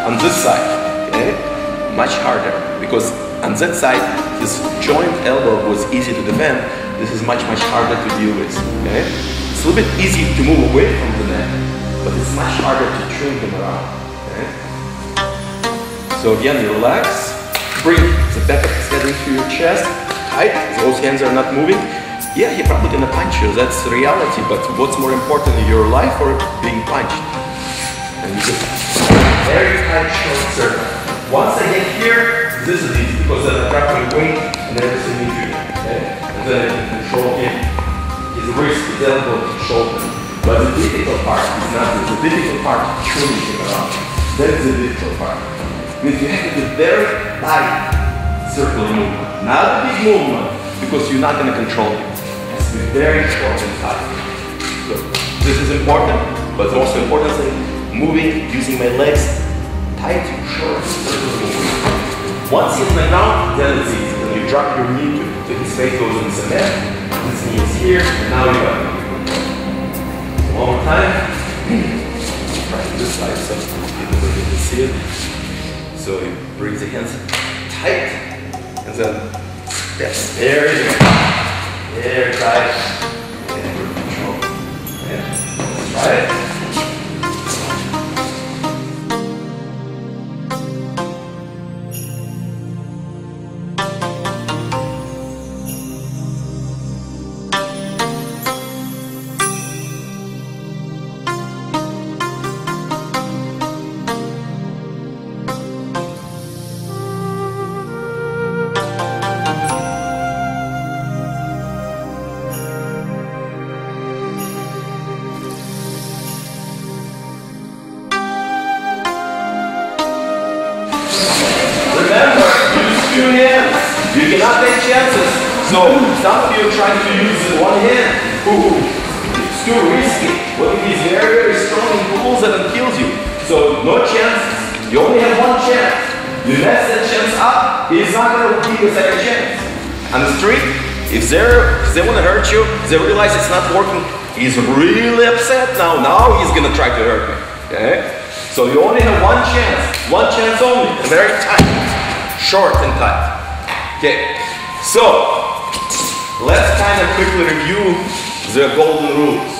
on this side, okay? Much harder, because on that side, his joint elbow was easy to defend. This is much harder to deal with, okay? It's a little bit easy to move away from the neck, but it's much harder to turn him around, okay? So again, you relax, bring the back of his head into your chest, tight, those hands are not moving. Yeah, he's probably gonna punch you, that's the reality, but what's more important, your life or being punched? And you just very tight short circle. Once I get here, this is easy, because then I drop my weight and everything you do, okay? And then I can control him, his wrist, his elbow, his shoulder. But the difficult part is not this. The difficult part is turning him around. That's the difficult part. Because you have to do very tight circular movement, not a big movement, because you're not going to control it. It has to be very short and tight. So this is important, but the most important thing, moving, using my legs, tight, short, circular movement. Once he's on the ground, then it's easy. When you drop your knee to his face goes in cement, his knee is here, and now you got it. One more time. Try this side so people can see it. So he brings the hands tight, and then steps. There you go. Very tight. And good control. Yeah. Let's try it. You cannot take chances. So some of you are trying to use one hand. Ooh, it's too risky. What if he's very strong and pulls it and kills you? So no chances. You only have one chance. You mess that chance up, he's not going to give you a second chance. On the street, if they want to hurt you, they realize it's not working, he's really upset now. Now he's going to try to hurt me. Okay? So you only have one chance only, and very tight, short and tight. Okay, so let's kind of quickly review the golden rules.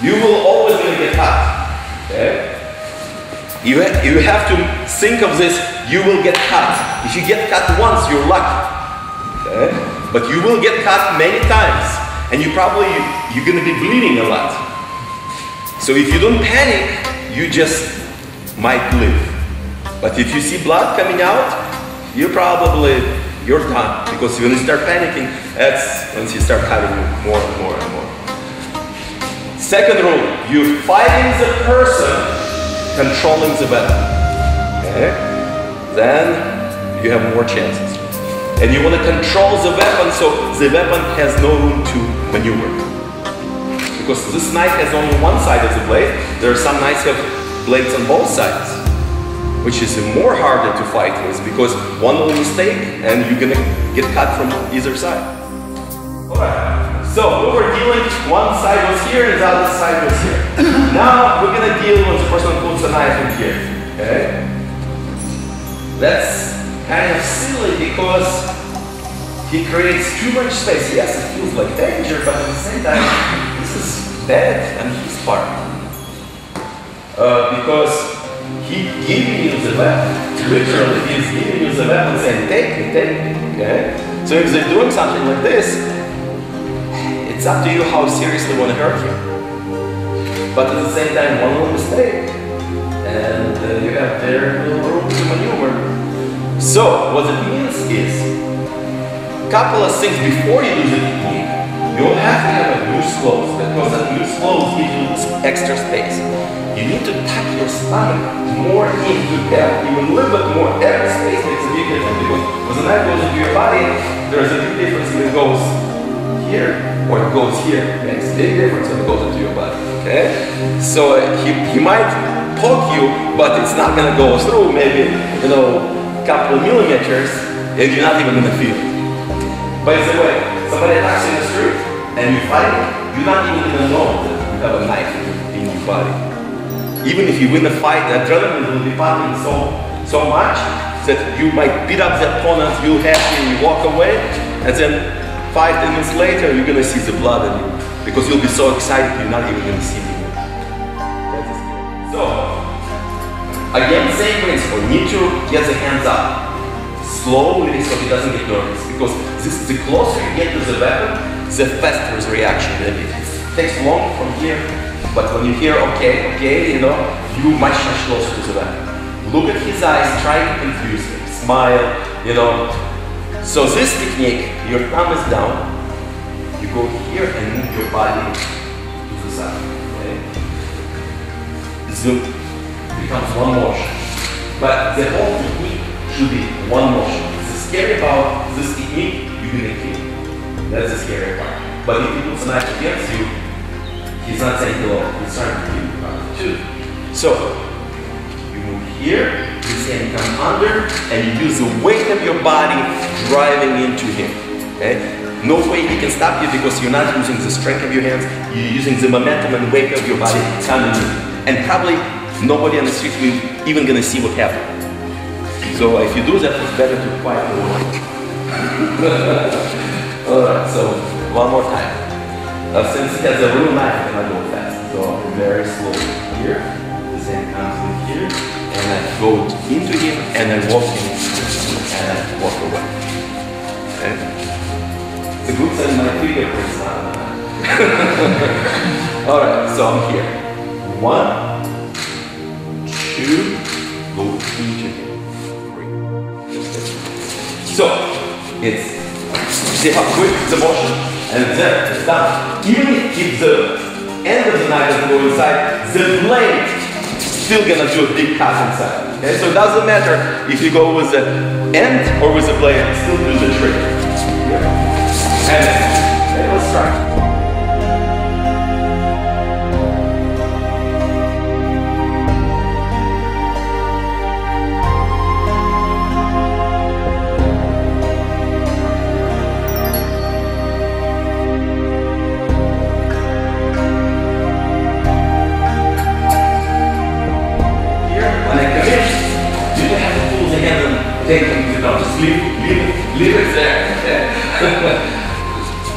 You will always gonna get cut. Okay? You have to think of this, you will get cut. If you get cut once, you're lucky. Okay? But you will get cut many times, and you're gonna be bleeding a lot. So if you don't panic, you just might live. But if you see blood coming out, you're done, because when you start panicking, that's when you start cutting more and more and more. Second rule, you're fighting the person, controlling the weapon. Okay? Then you have more chances. And you want to control the weapon so the weapon has no room to maneuver. Because this knife has only one side of the blade, there are some knives that have blades on both sides, which is more harder to fight with, because one little mistake and you're gonna get cut from either side. Alright, so we were dealing, one side was here and the other side was here. Now we're gonna deal when the person puts a knife in here, okay? That's kind of silly because he creates too much space. Yes, it feels like danger, but at the same time, this is bad on his part. Because he's giving you the weapon. Literally, he's giving you the weapon saying, take me, okay? So if they're doing something like this, it's up to you how seriously you want to hurt him. But at the same time, one little mistake, and you have very little room to maneuver. So, what it means is, a couple of things before you do the technique, you'll have to have a loose clothes, because that loose clothes gives you extra space. You need to tuck your stomach more into that, even a little bit more. Every space makes a big difference, because when the knife goes into your body, there's a big difference if it goes here or it goes here. It makes a big difference when it goes into your body. Okay? So he might poke you, but it's not gonna go through maybe, you know, a couple of millimeters, and you're not even gonna feel it. By the way, somebody attacks you in the street and you fight it, you're not even gonna know that you have a knife in your body. Even if you win the fight, the adrenaline will be pumping so so much that you might beat up the opponent, you happy, you walk away, and then 5-10 minutes later you're gonna see the blood in you because you'll be so excited you're not even gonna see me. So, again, same principle. Need to get the hands up slowly so he doesn't get nervous. Because the closer you get to the weapon, the faster the reaction. It takes long from here, but when you hear okay, you know, you much closer to the weapon. Look at his eyes, try to confuse him, smile, you know. So this technique, your thumb is down, you go here and move your body to the side. Okay? Zoom becomes one motion. But the whole technique should be one motion. The scary about this technique, you're gonna kill. That's the scary part. But if he puts a knife against you, he's not saying hello, he's trying to kill you. So, you move here, this hand come under, and you use the weight of your body driving into him. Okay? No way he can stop you because you're not using the strength of your hands, you're using the momentum and weight of your body coming in. And probably nobody on the street will even gonna see what happened. So if you do that, it's better to quiet the world. Alright, so one more time. Since it has a real knife, I'm gonna go fast. So very slowly here, this hand comes in here, and I go into him, and I walk in, and I walk away. Okay? The good side of my fingerprints now. Alright, so I'm here. 1, 2, go into him. 3. So, it's, see how quick the motion, and there, it's done. Even if the end of the knife doesn't go inside, the blade still gonna do a big cut inside. Okay, so it doesn't matter if you go with the end or with the blade, still do the trick. And okay, let's try. Take him to down, just leave it there. Okay?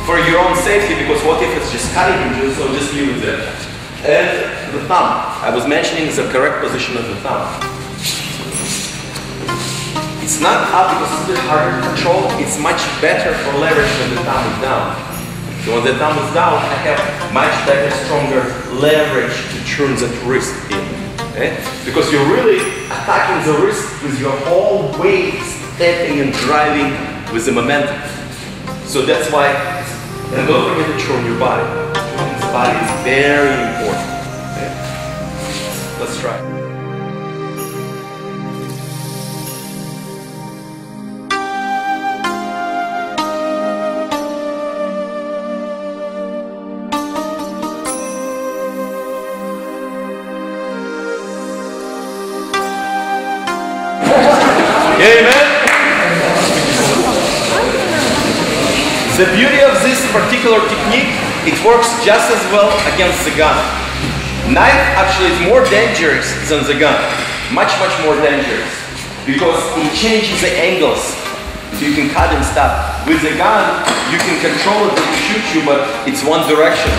For your own safety, because what if it's just cutting you, so just leave it there. And the thumb, I was mentioning the correct position of the thumb. It's not up because it's a bit harder to control, it's much better for leverage when the thumb is down. So when the thumb is down, I have much better, stronger leverage to turn that wrist in. Okay? Because you're really attacking the wrist with your whole weight, stepping and driving with the momentum. So that's why, and don't forget to turn your body. Turning the body is very important. Okay? Let's try. Amen. The beauty of this particular technique, it works just as well against the gun. Knife actually is more dangerous than the gun. Much more dangerous. Because it changes the angles. So you can cut and stop. With the gun, you can control it to shoot you, but it's one direction.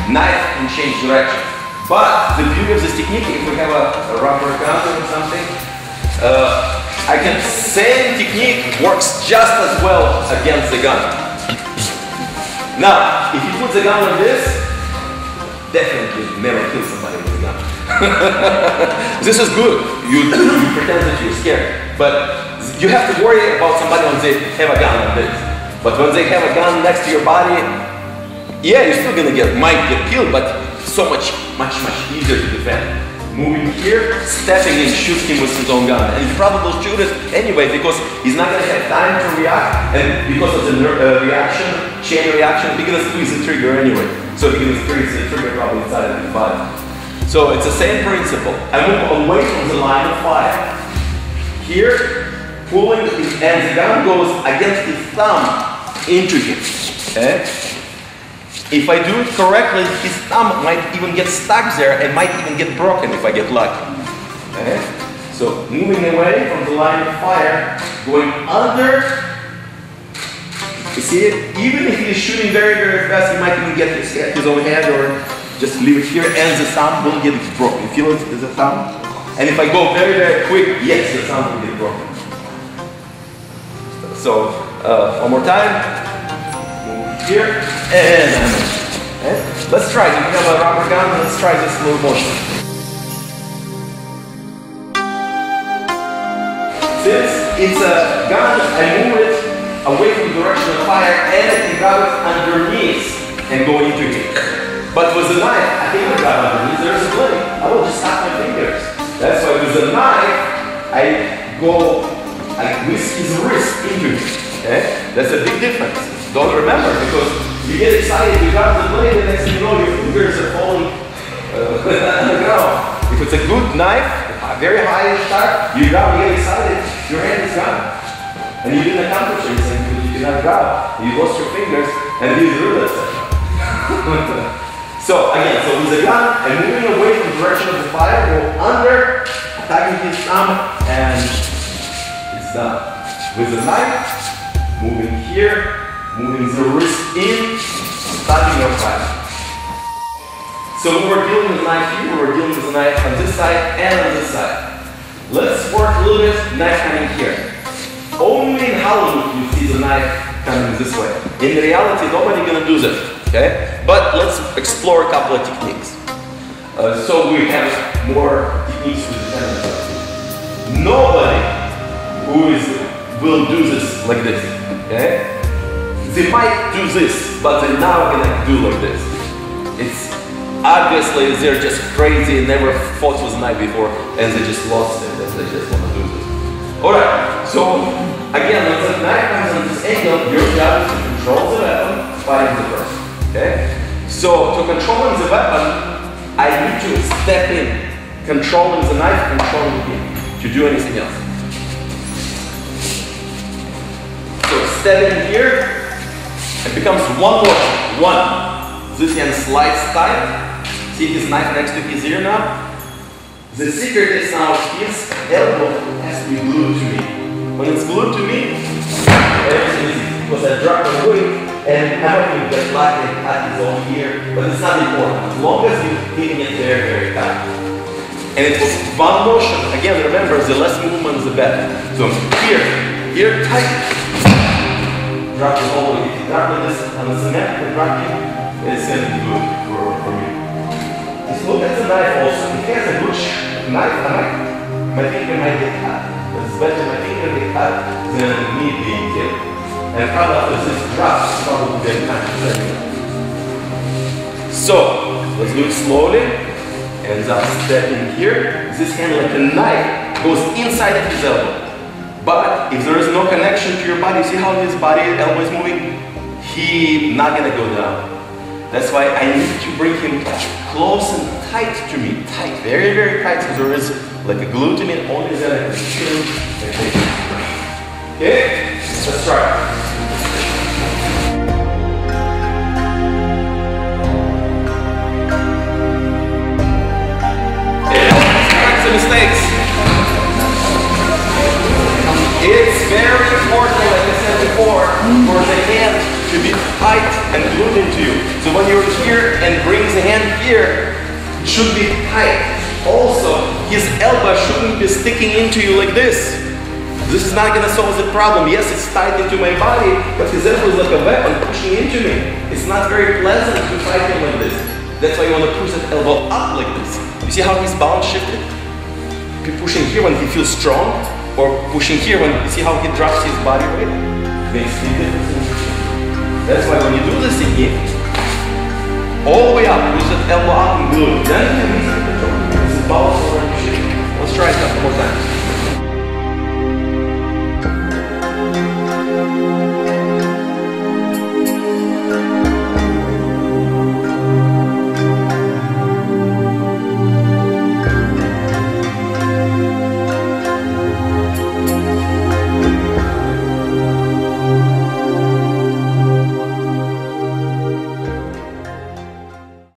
Knife can change direction. But the beauty of this technique, if we have a rubber gun or something, same technique works just as well against the gun. Now, if you put the gun like this, definitely never kill somebody with a gun. This is good. You pretend that you're scared, but you have to worry about somebody when they have a gun like this. But when they have a gun next to your body, yeah, you're still gonna might get killed, but so much easier to defend. Moving here, stepping and shoot him with his own gun. And you probably will shoot it anyway because he's not going to have time to react. And because of the chain reaction, he's going to squeeze the trigger anyway. So he's going to squeeze the trigger probably inside of his body. So it's the same principle. I move away from the line of fire. Here, pulling, and the gun goes against his thumb into him. Okay? If I do it correctly, his thumb might even get stuck there and might even get broken if I get lucky. Okay? So moving away from the line of fire, going under. You see it? Even if he's shooting very, very fast, he might even get his own head or just leave it here, and the thumb will get broken. You feel it? There's a thumb? And if I go very, very quick, yes, the thumb will get broken. So, one more time. Move here, and let's try it. If you have a rubber gun, let's try this slow motion. Since it's a gun, I move it away from the direction of fire, and I can grab it underneath and go into it. But with the knife, I can't grab underneath, there's a blade. I will just snap my fingers. That's why with the knife, I whisk his wrist into it. Okay? That's a big difference. Don't remember, because you get excited, you grab the blade, and next thing you know, your fingers are falling on the ground. If it's a good knife, very high and sharp, you grab, you get excited, your hand is gone. And you didn't accomplish anything because you did not grab. You lost your fingers, and he's really upset. So again, so with the gun, I'm moving away from the direction of the fire, go under, attacking his thumb, and it's done. With the knife, moving here, moving the wrist in, starting your fire. So we were dealing with the knife here, we were dealing with the knife on this side and on this side. Let's work a little bit, knife coming here. Only in Halloween you see the knife coming this way. In reality, nobody's gonna do that, okay? But let's explore a couple of techniques. So we have more techniques with the hand. Nobody will do this like this, okay? They might do this, but they're not gonna do like this. It's obviously they're just crazy, never fought with a knife before, and they just lost it, and they just wanna do this. Alright, so again, when the knife comes on this angle, your job is to control the weapon, fighting the person. Okay? So to controlling the weapon, I need to step in, controlling the knife, controlling him, to do anything else. So step in here, it becomes one motion. One. This hand slides tight. See his knife next to his ear now? The secret is now his elbow has to be glued to me. When it's glued to me, everything is easy. Because I drop the weight and I'm not going to get lucky and cut his own ear, but it's not important. As long as you're hitting it very, very tight. And it was one motion. Again, remember, the less movement, the better. So here, tight. Drop it all the way. If you drop like this on the cement, the dropping, it's going to be good for me. Just look at the knife also. If he has a good knife, my finger might get cut. But it's better my finger get cut than me being killed. And probably after this drops, probably get time to set it. So, let's do it slowly. And just step in here. This hand like a knife goes inside of his elbow. But if there is no connection to your body, see how his body, elbow is moving? He's not gonna go down. That's why I need to bring him close and tight to me. Tight, very, very tight. So there is like a glue to me, only then I can feel it. Okay, let's try. Mistakes. It's very important, like I said before, for the hand to be tight and glued into you. So when you're here and brings the hand here, it should be tight. Also, his elbow shouldn't be sticking into you like this. This is not going to solve the problem. Yes, it's tight into my body, but his elbow is like a weapon pushing into me. It's not very pleasant to fight him like this. That's why you want to push that elbow up like this. You see how his balance shifted? Pushing here when he feels strong, or pushing here when you see how he drops his body weight. Makes a difference. That's why when you do this technique, all the way up, push that elbow up and glue. Then you can